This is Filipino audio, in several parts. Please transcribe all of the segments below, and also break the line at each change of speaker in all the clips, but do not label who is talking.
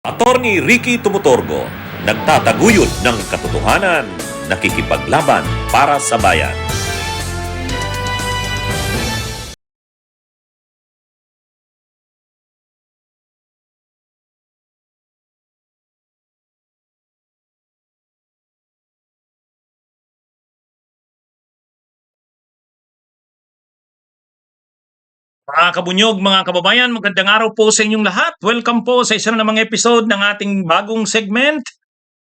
Attorney Ricky Tumutorgo, nagtataguyod ng katotohanan, nakikipaglaban para sa bayan.
Mga kabunyog, mga kababayan, magandang araw po sa inyong lahat. Welcome po sa isa na namang episode ng ating bagong segment,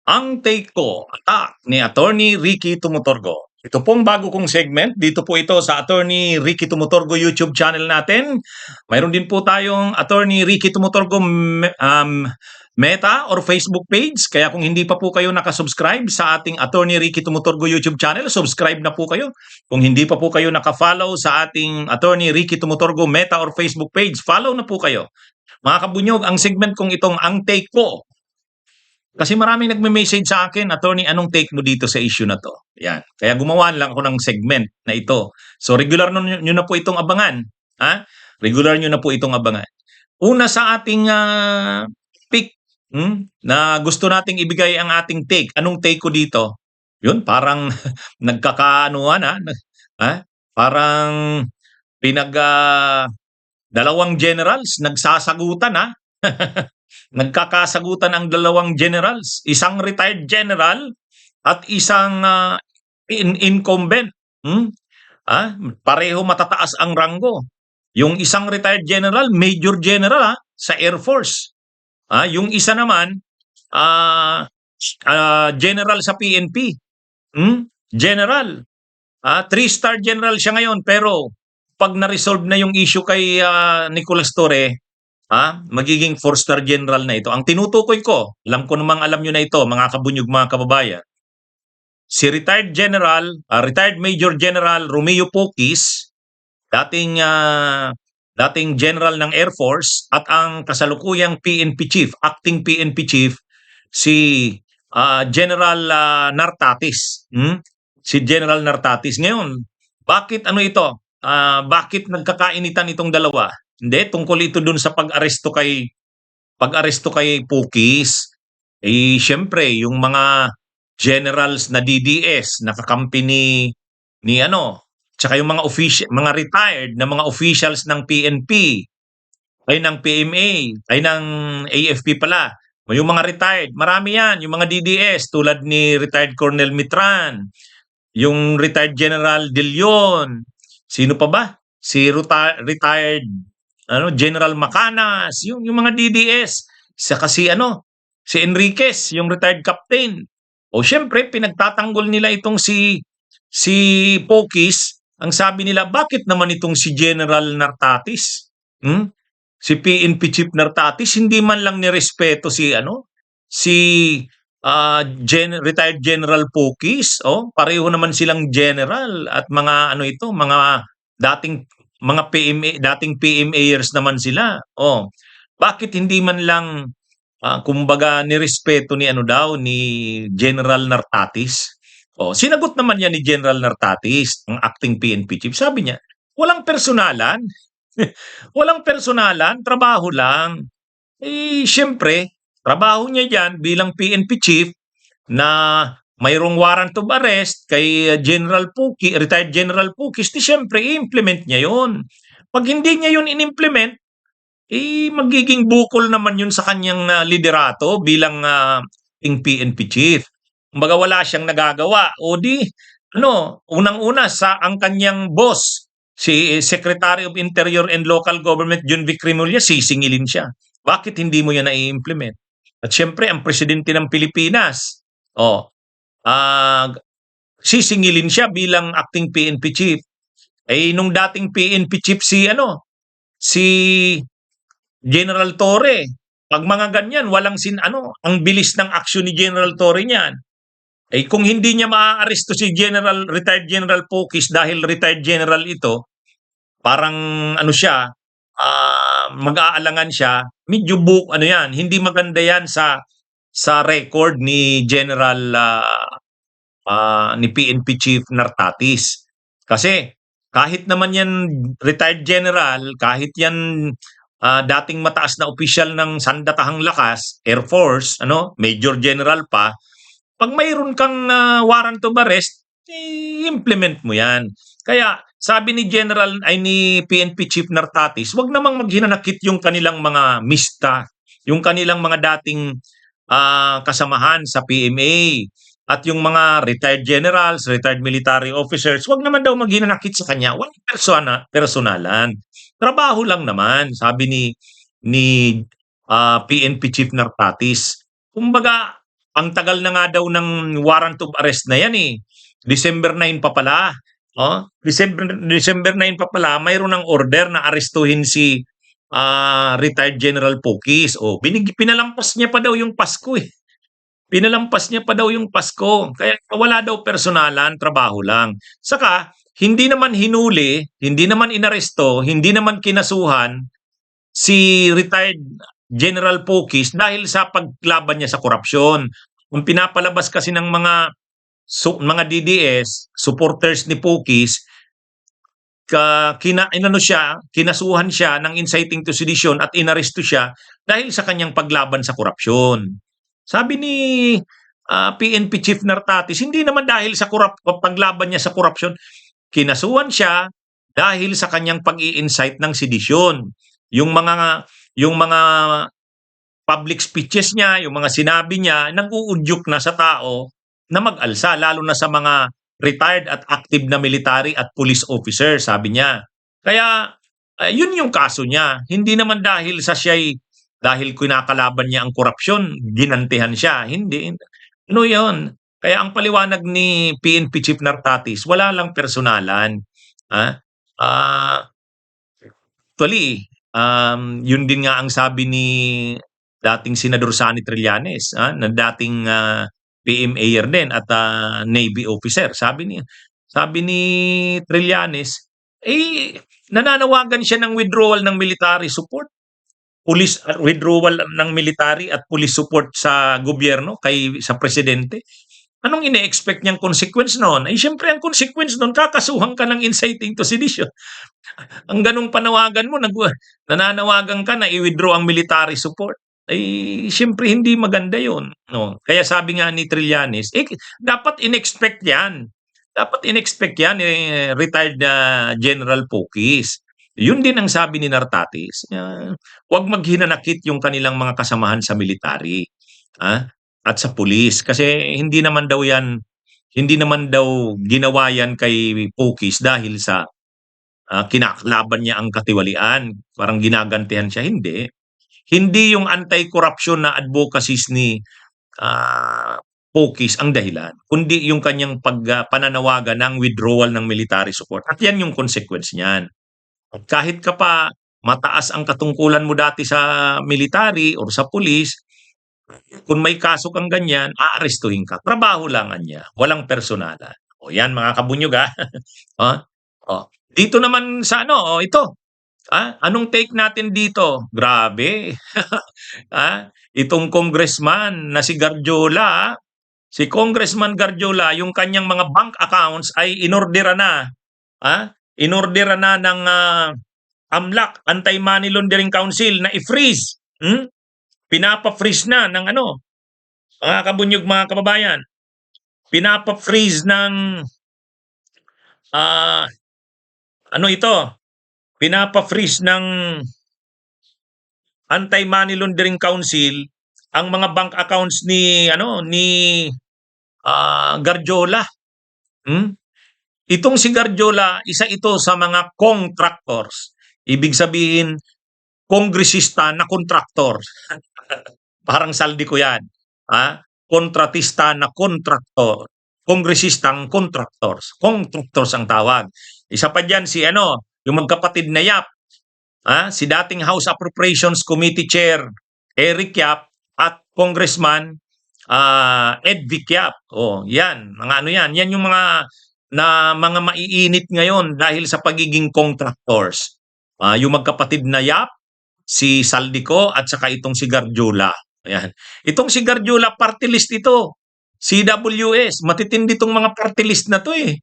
Ang Take Ko, Attack ni Attorney Ricky Tumutorgo. Ito pong bago kong segment, dito po ito sa Attorney Ricky Tumutorgo YouTube channel natin. Mayroon din po tayong Attorney Ricky Tumutorgo Meta or Facebook page. Kaya kung hindi pa po kayo nakasubscribe sa ating Attorney Ricky Tumutorgo YouTube channel, subscribe na po kayo. Kung hindi pa po kayo nakafollow sa ating Attorney Ricky Tumutorgo Meta or Facebook page, follow na po kayo. Mga kabunyog, ang segment kong itong Ang Take Ko. Kasi maraming nagme-message sa akin, Attorney, anong take mo dito sa issue na to? Yan. Kaya gumawa lang ako ng segment na ito. So regular nyo na po itong abangan. Ha? Regular nyo na po itong abangan. Una sa ating pick, na gusto nating ibigay ang ating take. Anong take ko dito? Yun, parang nagkakaanuhan parang dalawang generals nagsasagutan Nagkakasagutan ang dalawang generals, isang retired general at isang incumbent. Pareho matataas ang ranggo. Yung isang retired general, major general sa Air Force. Yung isa naman, general sa PNP. General. 3-star general siya ngayon, pero pag na-resolve na yung issue kay Nicolas Torre, magiging 4-star general na ito. Ang tinutukoy ko, alam ko namang alam nyo na ito, mga kabunyog, mga kababayan. Si retired Major General Romeo Poquis, dating general ng Air Force, at ang kasalukuyang PNP chief, acting PNP chief, si General Nartatis. Si General Nartatis. Ngayon, bakit ito? Bakit nagkakainitan itong dalawa? Hindi, tungkol ito dun sa pag-aresto kay Poquis. Syempre, yung mga generals na DDS, nakakampi tsaka yung mga retired na mga officials ng PNP, ay ng PMA, ay ng AFP pala. Yung mga retired, marami yan. Yung mga DDS, tulad ni retired Colonel Mitran, yung retired General De Leon, sino pa ba? Si retired General Macanas, yung mga DDS, si Enriquez, yung retired captain. O syempre, pinagtatanggol nila itong si Poquis. Ang sabi nila, bakit naman itong si General Nartatis? Si PNP Chief Nartatis, hindi man lang nirespeto si retired General Poquis. Pareho naman silang general at mga mga dating PMAers naman sila. Bakit hindi man lang kumbaga nirespeto ni ni General Nartatis? Sinagot naman yan ni General Nartatis, ang acting PNP chief. Sabi niya, walang personalan. Walang personalan, trabaho lang. Siyempre, trabaho niya yan bilang PNP chief na mayroong warrant of arrest kay retired General Poquis, siyempre, i-implement niya yun. Pag hindi niya yun in-implement, magiging bukol naman yun sa kanyang liderato bilang PNP chief. Kumbaga wala siyang nagagawa. Unang-una ang kanyang boss, si Secretary of Interior and Local Government, John Vic Remulla, sisingilin siya. Bakit hindi mo yan na-i-implement? At syempre, ang presidente ng Pilipinas, sisingilin siya bilang acting PNP chief. Nung dating PNP chief si General Torre, pag mga ganyan, ang bilis ng aksyon ni General Torre niyan. Kung hindi niya maaaresto si retired General Poquis dahil retired general ito, parang mag-aalangan siya, medyo hindi maganda yan sa record ni General ni PNP Chief Nartatis. Kasi kahit naman yan retired general, kahit yan dating mataas na opisyal ng Sandatahang Lakas, Air Force, Major General pa, pag mayroon kang warrant of arrest, i-implement mo 'yan. Kaya sabi ni PNP Chief Nartatis, wag namang maghinanakit yung kanilang mga mista, yung kanilang mga dating kasamahan sa PMA at yung mga retired generals, retired military officers, wag naman daw maghinanakit sa kanya. Walang personalan. Trabaho lang naman, sabi ni PNP Chief Nartatis. Kumbaga, ang tagal na nga daw ng warrant of arrest na yan eh. December 9 pa pala. December 9 pa pala, mayroon ng order na arestuhin si retired General Pokis. Pinalampas niya pa daw yung Pasko eh. Pinalampas niya pa daw yung Pasko. Kaya wala daw personalan, trabaho lang. Saka, hindi naman hinuli, hindi naman inaresto, hindi naman kinasuhan si retired General Pokis dahil sa paglaban niya sa korupsyon. Kung pinapalabas kasi ng mga DDS, supporters ni Pokis, kinasuhan siya ng inciting to sedition at inaresto siya dahil sa kanyang paglaban sa korupsyon. Sabi ni PNP Chief Nartatis, hindi naman dahil sa paglaban niya sa korupsyon, kinasuhan siya dahil sa kanyang pag-i-incite ng sedisyon. Yung mga public speeches niya, yung mga sinabi niya, nag-uudyok na sa tao na mag-alsa, lalo na sa mga retired at active na military at police officer, sabi niya. Kaya, yun yung kaso niya. Hindi naman dahil dahil kinakalaban niya ang korupsyon, ginantihan siya. Hindi. Ano yun? Kaya ang paliwanag ni PNP Chief Nartatis, wala lang personalan. Actually, yun din nga ang sabi ni dating Senador Sani Trillanes, na dating PMAer din at Navy officer. Sabi ni Trillanes, nananawagan siya ng withdrawal ng military support. Withdrawal ng military at police support sa gobyerno sa presidente. Anong ine-expect niyang consequence noon? Siyempre ang consequence noon, kakasuhan ka ng inciting to sedition. Ang ganung panawagan mo, nananawagan ka na i-withdraw ang military support. Siyempre hindi maganda yun. No? Kaya sabi nga ni Trillanes, dapat in-expect yan. Dapat in-expect yan, retired General Pokis. Yun din ang sabi ni Nartatis. Huwag maghinanakit yung kanilang mga kasamahan sa military at sa pulis. Kasi hindi naman daw ginawa yan kay Pokis dahil sa kinakalaban niya ang katiwalian. Parang ginagantihan siya. Hindi. Hindi yung anti-corruption na advocacies ni Pokis ang dahilan, kundi yung kanyang pananawagan ng withdrawal ng military support. At yan yung consequence niyan. Kahit ka pa mataas ang katungkulan mo dati sa military or sa police, kung may kaso kang ganyan, aarestuhin ka. Trabaho lang niya, walang personalan. O yan mga kabunyog Dito naman sa ito. Anong take natin dito? Grabe. Itong congressman na si Garjola, si Congressman Garjola, yung kanyang mga bank accounts ay inordera na. Inordera na ng AMLAC, Anti-Money Laundering Council, na i-freeze. Pinapa-freeze na ng mga kabunyog, mga kababayan. Pinapa-freeze ng pinapa-freeze ng Anti-Money Laundering Council ang mga bank accounts ni Garjola. Itong si Garjola, isa ito sa mga contractors. Ibig sabihin, kongresista na contractor. Parang saldi ko yan. Kontratista na contractor. Kongresistang contractors. Contractors ang tawag. Isa pa dyan yung magkapatid na Yap. Si dating House Appropriations Committee Chair Eric Yap at Congressman Ed Vic Yap. Yan. Yan. Yan yung mga maiinit ngayon dahil sa pagiging contractors. Yung magkapatid na Yap, si Saldico at saka itong si Garjola. Ayan. Itong si Garjola, party list ito. CWS, matitindi itong mga party list na to eh.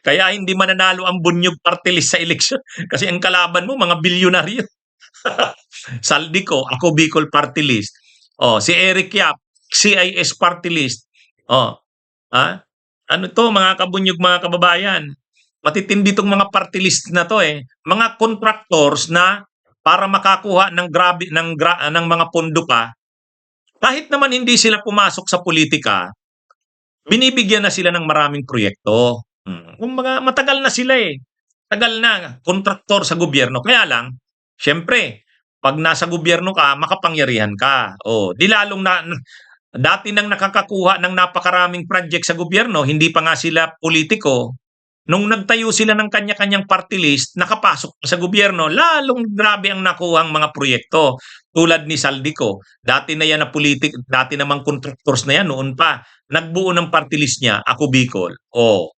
Kaya hindi mananalo ang Bunyog Party List sa eleksyon kasi ang kalaban mo mga bilyonaryo. Saldico, ako Bicol Party List. Oh, si Eric Yap, CIS Party List. Oh, ha? Ano to mga kabunyog mga kababayan? Matitindi tong mga party list na to eh. Mga contractors na para makakuha ng ng mga pondo pa, kahit naman hindi sila pumasok sa politika, binibigyan na sila ng maraming proyekto. Kumbaga matagal na sila eh. Tagal na kontraktor sa gobyerno. Kaya lang, syempre, pag nasa gobyerno ka, makapangyarihan ka. O, di lalong na dati nang nakakakuha ng napakaraming project sa gobyerno, hindi pa nga sila politiko. Nung nagtayo sila ng kanya-kanyang party list, nakapasok pa sa gobyerno, lalong grabe ang nakuhang mga proyekto. Tulad ni Saldico, dati na yan na dati namang contractors na yan noon pa. Nagbuo ng party list niya, ako Bicol. Oh.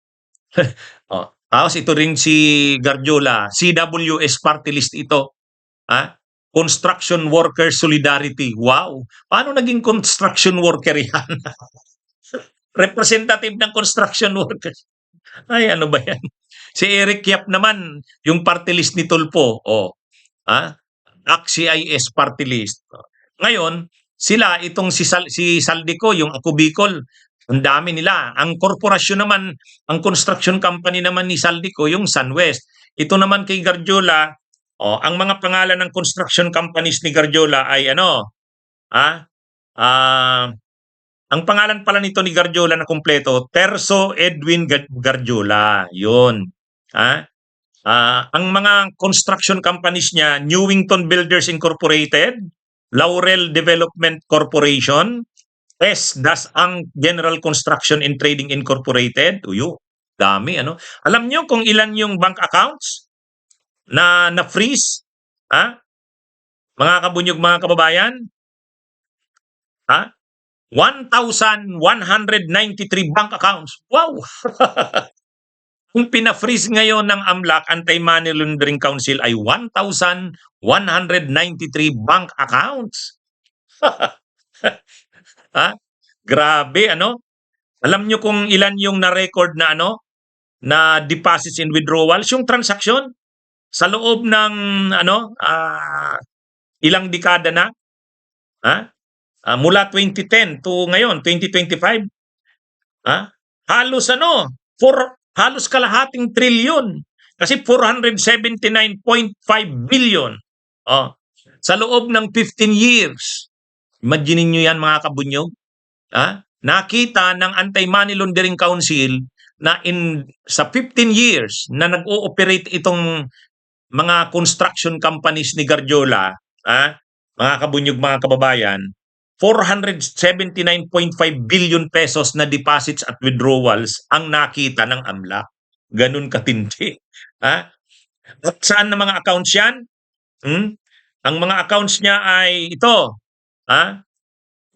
Oh. Tapos ito rin si Garjola, CWS party list ito. Ha? Construction Worker Solidarity. Wow! Paano naging construction worker yan? Representative ng construction workers. Ay, ano ba yan? Si Eric Yap naman, yung party list ni Tulfo. Oh, ha? ACT-CIS party list. Ngayon, sila, itong si Saldico, yung Ako Bicol, ang dami nila. Ang korporasyon naman, ang construction company naman ni Saldico, yung SunWest. Ito naman kay Garjola, oh, ang mga pangalan ng construction companies ni Garjola ay ano, ha? Ang pangalan pala nito ni Garjola na kumpleto, Terso Edwin Garjola. Yun. Ha? Ang mga construction companies niya, Newington Builders Incorporated, Laurel Development Corporation, Das ang General Construction and Trading Incorporated. Uyo, dami ano. Alam niyo kung ilan yung bank accounts na na-freeze? Ha? Mga kabunyog, mga kababayan? Ha? 1,193 bank accounts. Wow! Kung pina-freeze ngayon ng AMLAC, Anti-Money Laundering Council, ay 1,193 bank accounts. Ha? Grabe, ano? Alam nyo kung ilan yung na-record na ano? Na deposits and withdrawals, yung transaksyon sa loob ng ano, ilang dekada na? Ha? Mula 2010 to ngayon, 2025. Ha? Halos ano, halos kalahating trilyon. Kasi 479.5 billion. Oh, sa loob ng 15 years. Imaginin nyo yan mga kabunyog. Nakita ng Anti-Money Laundering Council na sa 15 years na nag-ooperate itong mga construction companies ni Garjola, mga kabunyog, mga kababayan, 479.5 billion pesos na deposits at withdrawals ang nakita ng AMLAC. Ganun katindi. At saan na mga accounts yan? Ang mga accounts niya ay ito.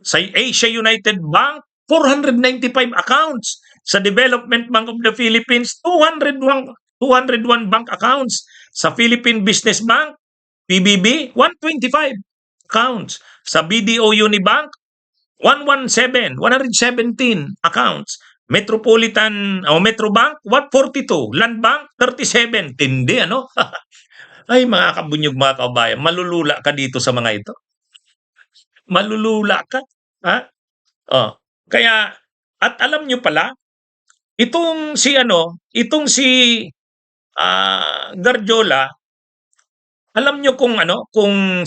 Sa Asia United Bank, 495 accounts. Sa Development Bank of the Philippines, 201 bank accounts. Sa Philippine Business Bank, PBB, 125 accounts. Sa BDO Unibank, 117 accounts. Metropolitan o Metrobank, 142. Land Bank, 37. Tindi, ano? Ay, mga kabunyog, mga kabayan, malulula ka dito sa mga ito. Malulula ka. Kaya, at alam nyo pala, itong si Garjola, alam nyo kung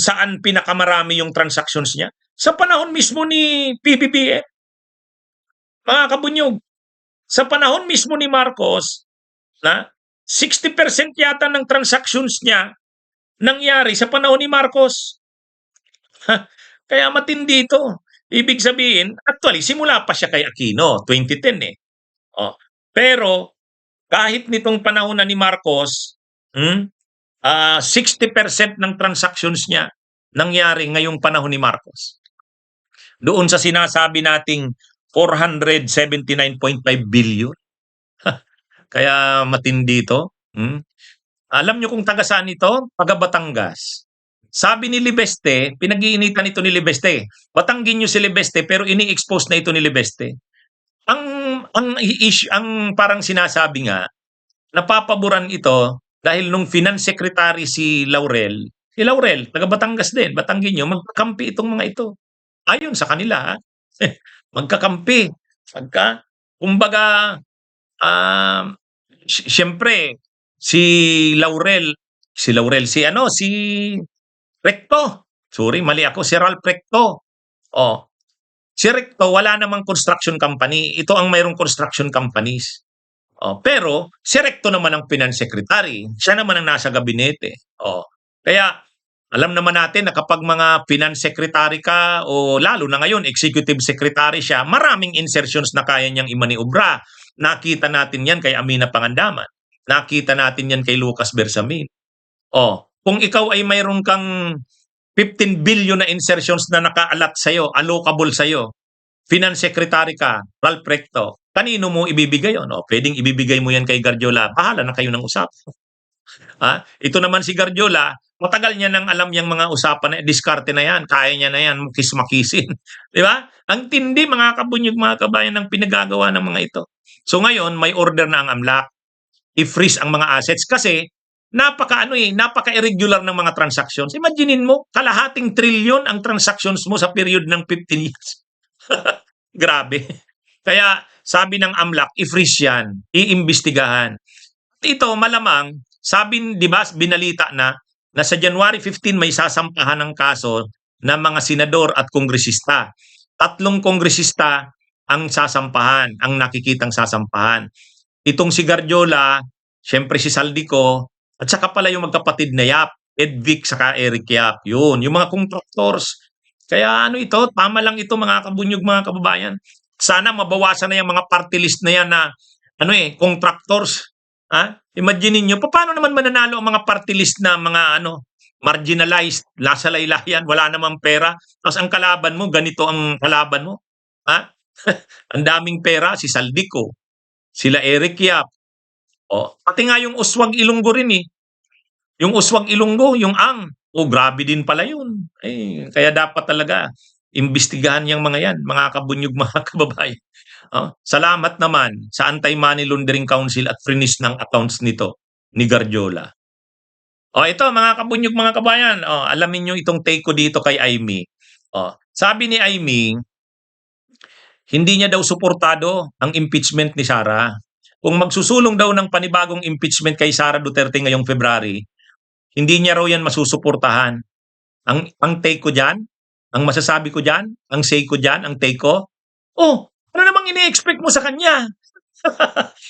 saan pinakamarami yung transactions niya? Sa panahon mismo ni PBBM. Mga kabunyog, sa panahon mismo ni Marcos, 60% yata ng transactions niya nangyari sa panahon ni Marcos. Kaya matindi ito. Ibig sabihin, actually, simula pa siya kay Aquino, 2010 eh. Pero, kahit nitong panahon na ni Marcos, 60% ng transactions niya nangyari ngayong panahon ni Marcos. Doon sa sinasabi nating 479.5 billion. Kaya matindi ito. Alam nyo kung taga saan ito? Taga Batangas. Sabi ni Libeste, pinag-iinitan ito ni Libeste. Batanggin nyo si Libeste pero ini-expose na ito ni Libeste. Ang ang parang sinasabi nga, napapaboran ito dahil nung finance secretary si Laurel, taga Batangas din, Batanggenyo, magkakampi itong mga ito. Ayon sa kanila, magkakampi. Kumbaga, siyempre, si si Recto. Sorry, mali ako, si Ralph Recto. Oh, si Recto wala namang construction company. Ito ang mayroong construction companies. Oh, pero si Recto naman ang finance secretary. Siya naman ang nasa gabinete. Oh. Kaya alam naman natin na kapag mga finance secretary ka o lalo na ngayon executive secretary siya, maraming insertions na kaya niyang imaniobra. Nakita natin 'yan kay Amina Pangandaman. Nakita natin 'yan kay Lucas Bersamin. Oh, kung ikaw ay mayroon kang 15 billion na insertions na nakaalat sa'yo, allocable sa'yo, finance secretary ka, Ralph Recto, kanino mo ibibigay yun? O, pwedeng ibibigay mo yan kay Garjola. Bahala na kayo ng usapan. Ito naman si Garjola, matagal niya nang alam yung mga usapan na diskarte na yan, kaya niya na yan, makis-makisin. Di ba? Ang tindi mga kabunyog, mga kabayan ng pinagagawa ng mga ito. So ngayon, may order na ang AMLAC, i-freeze ang mga assets kasi napaka-irregular ng mga transactions. Imaginein mo, kalahating trilyon ang transactions mo sa period ng 15 years. Grabe. Kaya sabi ng AMLAC, i-freeze yan, iimbestigahan. Ito malamang, sabi, di ba, binalita na sa January 15 may sasampahan ng kaso ng mga senador at kongresista. 3 kongresista ang sasampahan, ang nakikitang sasampahan. Itong si Garjola, siyempre si Saldico, at saka pala yung magkapatid na Yap, Ed Vic saka Eric Yap. Yun, yung mga contractors. Kaya ito, tama lang ito mga kabunyog, mga kababayan. Sana mabawasan na yung mga party list na yan na contractors. Imagine niyo, paano naman mananalo ang mga party list na mga marginalized, lasalaylayan, wala namang pera. Tapos ang kalaban mo, ganito ang kalaban mo. Ang daming pera, si Saldico, sila Eric Yap. Pati nga yung Uswag Ilonggo rin eh. Yung Uswag Ilonggo, yung grabe din pala yun. Kaya dapat talaga imbestigahan yung mga yan, mga kabunyog, mga kababayan. Salamat naman sa Anti-Money Laundering Council at freeze ng accounts nito ni Garjola. Ito mga kabunyog, mga kabayan, alamin nyo itong take ko dito kay Aimee. Sabi ni Aimee, hindi niya daw suportado ang impeachment ni Sara. Kung magsusulong daw ng panibagong impeachment kay Sara Duterte ngayong February, hindi niya raw yan masusuportahan. Ang take ko dyan, ang masasabi ko dyan, ang say ko dyan, ang take ko, ano namang ini-expect mo sa kanya?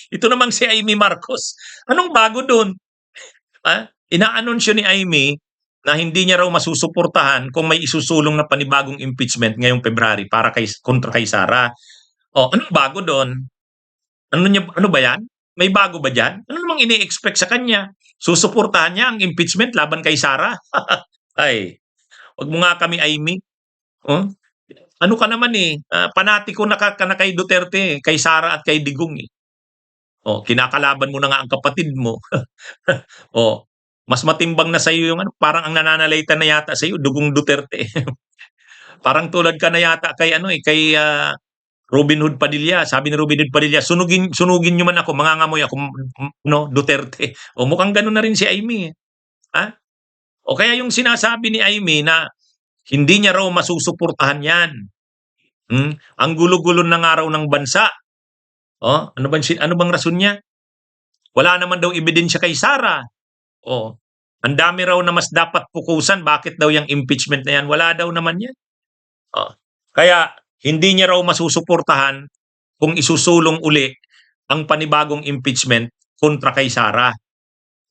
Ito namang si Aimee Marcos. Anong bago doon? Ina-anunsyo ni Aimee na hindi niya raw masusuportahan kung may isusulong na panibagong impeachment ngayong February para kontra kay Sara. Anong bago doon? Ano ba yan? May bago ba dyan? Ano namang ini-expect sa kanya? Susuportahan niya ang impeachment laban kay Sara? Ay, wag mo nga kami, Aimee. Ano ka naman panatiko na kay Duterte, kay Sara at kay Digong eh. Kinakalaban mo na nga ang kapatid mo. Mas matimbang na sa iyo yung parang ang nananalita na yata sa iyo, Dugong Duterte. Parang tulad ka na yata kay kay Robin Hood Padilla. Sabi ni Robin Hood Padilla, sunugin niyo man ako, mangangamoy ako, Duterte. Mukhang gano'n na rin si Aimee. Kaya yung sinasabi ni Aimee na hindi niya raw masusuportahan yan. Ang gulo-gulo ng araw ng bansa. Ano bang rason niya? Wala naman daw ebidensya kay Sara. Ang dami raw na mas dapat pukusan. Bakit daw yung impeachment na yan? Wala daw naman yan. Kaya hindi niya raw masusuportahan kung isusulong uli ang panibagong impeachment kontra kay Sara.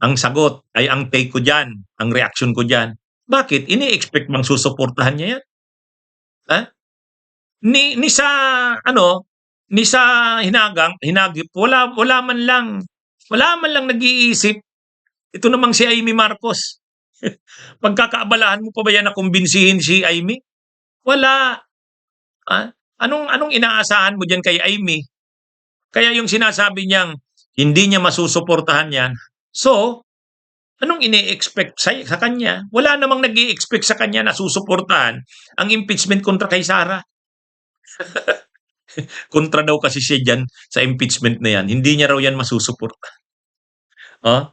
Ang sagot ay ang take ko dyan, ang reaction ko dyan. Bakit? Ini-expect bang susuportahan niya yan? Ni sa hinagip, wala man lang nag-iisip. Ito namang si Aimee Marcos. Pagkakaabalahan mo pa ba yan na kumbinsihin si Aimee? Wala. Anong inaasahan mo dyan kay Aimee? Kaya yung sinasabi niyang hindi niya masusuportahan yan. So, anong ini-expect sa kanya? Wala namang nag-i-expect sa kanya na susuportahan ang impeachment kontra kay Sara. Kontra daw kasi siya diyan sa impeachment na 'yan, hindi niya raw yan masusuporta. Oh,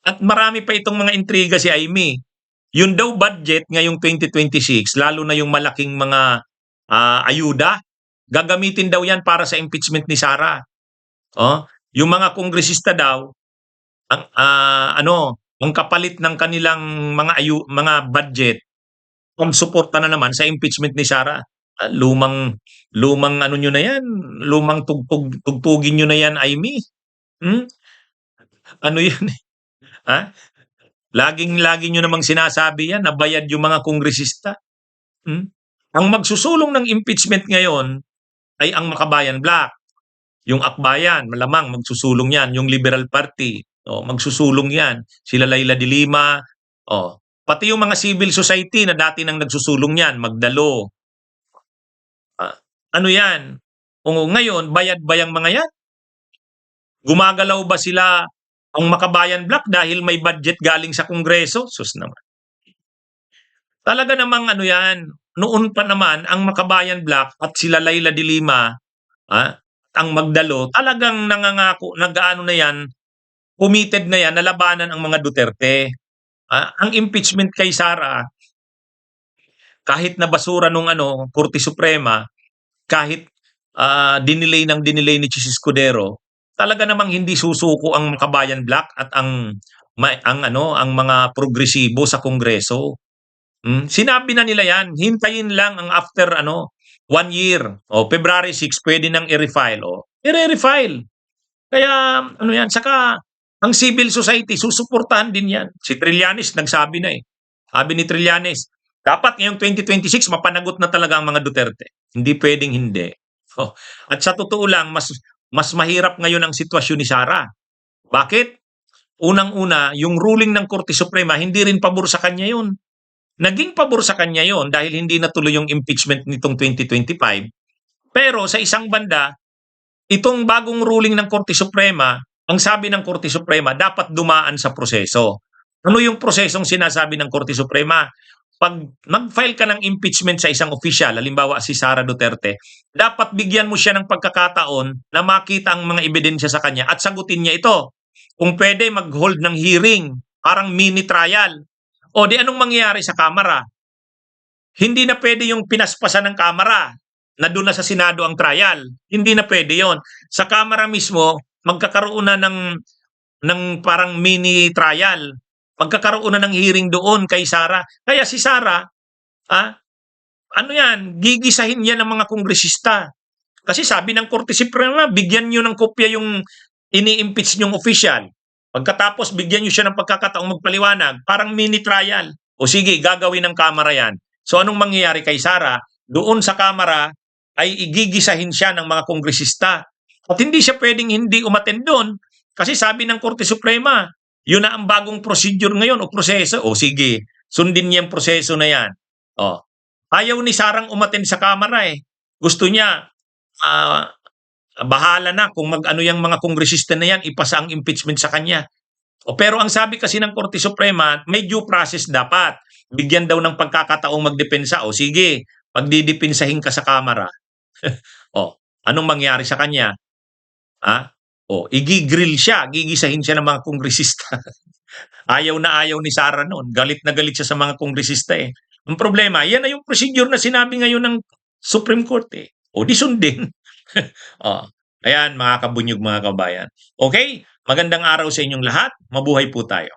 at marami pa itong mga intriga si Amy. Yun daw budget ngayong 2026 lalo na yung malaking mga, ayuda, gagamitin daw yan para sa impeachment ni Sara. Oh, yung mga kongresista daw ang, ang kapalit ng kanilang mga budget, pangsuporta na naman sa impeachment ni Sara. Lumang lumang ano niyo na yan, lumang tugtugin niyo na yan, Amy. Hmm, ano yun, ha? Laging-lagi niyo namang sinasabi yan na bayad yung mga kongresista. Hmm. Ang magsusulong ng impeachment ngayon ay ang Makabayan Black. Yung Akbayan, malamang magsusulong yan. Yung Liberal Party, magsusulong yan. Sila Laila de Lima, pati yung mga civil society na dati nang nagsusulong yan, Magdalo. Ano yan? Ngayon, bayad ba yung mga yan? Gumagalaw ba sila ang Makabayan Black dahil may budget galing sa Kongreso? Sus naman. Talaga namang ano yan, noon pa naman ang Makabayan Black at sila Laila de Lima, ang Magdalo, talagang nangangako, nag-aano na yan, committed na yan na labanan ang mga Duterte. Ang impeachment kay Sara, kahit na basura nung Korte Suprema, kahit dinelay ni Chis Escudero, talaga namang hindi susuko ang Makabayan Black at ang mga progresibo sa Kongreso. Sinabi na nila yan, hintayin lang ang after 1 year. February 6 pwede nang i-refile. I-refile. Kaya yan, saka ang civil society susuportahan din yan. Si Trillanes nagsabi na eh. Sabi ni Trillanes, dapat ngayong 2026 mapanagot na talaga ang mga Duterte. Hindi pwedeng hindi. At sa totoo lang, mas mahirap ngayon ang sitwasyon ni Sara. Bakit? Unang-una, yung ruling ng Korte Suprema, hindi rin pabor sa kanya yun. Naging pabor sa kanya yon dahil hindi natuloy yung impeachment nitong 2025. Pero sa isang banda, itong bagong ruling ng Korte Suprema, ang sabi ng Korte Suprema, dapat dumaan sa proseso. Ano yung prosesong sinasabi ng Korte Suprema? Pag mag-file ka ng impeachment sa isang opisyal, halimbawa si Sara Duterte, dapat bigyan mo siya ng pagkakataon na makita ang mga ebidensya sa kanya at sagutin niya ito. Kung pwede, mag-hold ng hearing, parang mini trial. O di anong mangyayari sa Kamara? Hindi na pwede yung pinaspasan ng Kamara na doon na sa Senado ang trial. Hindi na pwede yon. Sa Kamara mismo, magkakaroon na ng parang mini trial. Magkakaroon na ng hearing doon kay Sara. Kaya si Sara, gigisahin niya ng mga kongresista. Kasi sabi ng Korte Suprema, bigyan niyo ng kopya yung ini-impeach niyong official. Pagkatapos, bigyan niyo siya ng pagkakataong magpaliwanag. Parang mini trial. O sige, gagawin ng Kamara yan. So anong mangyayari kay Sara? Doon sa Kamara ay igigisahin siya ng mga kongresista. At hindi siya pwedeng hindi umattend doon. Kasi sabi ng Korte Suprema, yun na ang bagong procedure ngayon o proseso. O sige, sundin niya ang proseso na yan. Ayaw ni Sarang umattend sa Kamara eh. Gusto niya, bahala na kung mag-ano yung mga kongresista na yan, ipasa ang impeachment sa kanya. Pero ang sabi kasi ng Korte Suprema, may due process dapat. Bigyan daw ng pagkakataong magdepensa. O sige, pagdidepensahin ka sa Kamara. Anong mangyari sa kanya? Igigrill siya, gigisahin siya ng mga kongresista. Ayaw na ayaw ni Sara noon. Galit na galit siya sa mga kongresista eh. Ang problema, yan na yung procedure na sinabi ngayon ng Supreme Court eh. Di sundin. Ayan mga kabunyog, mga kabayan. Okay, magandang araw sa inyong lahat. Mabuhay po tayo.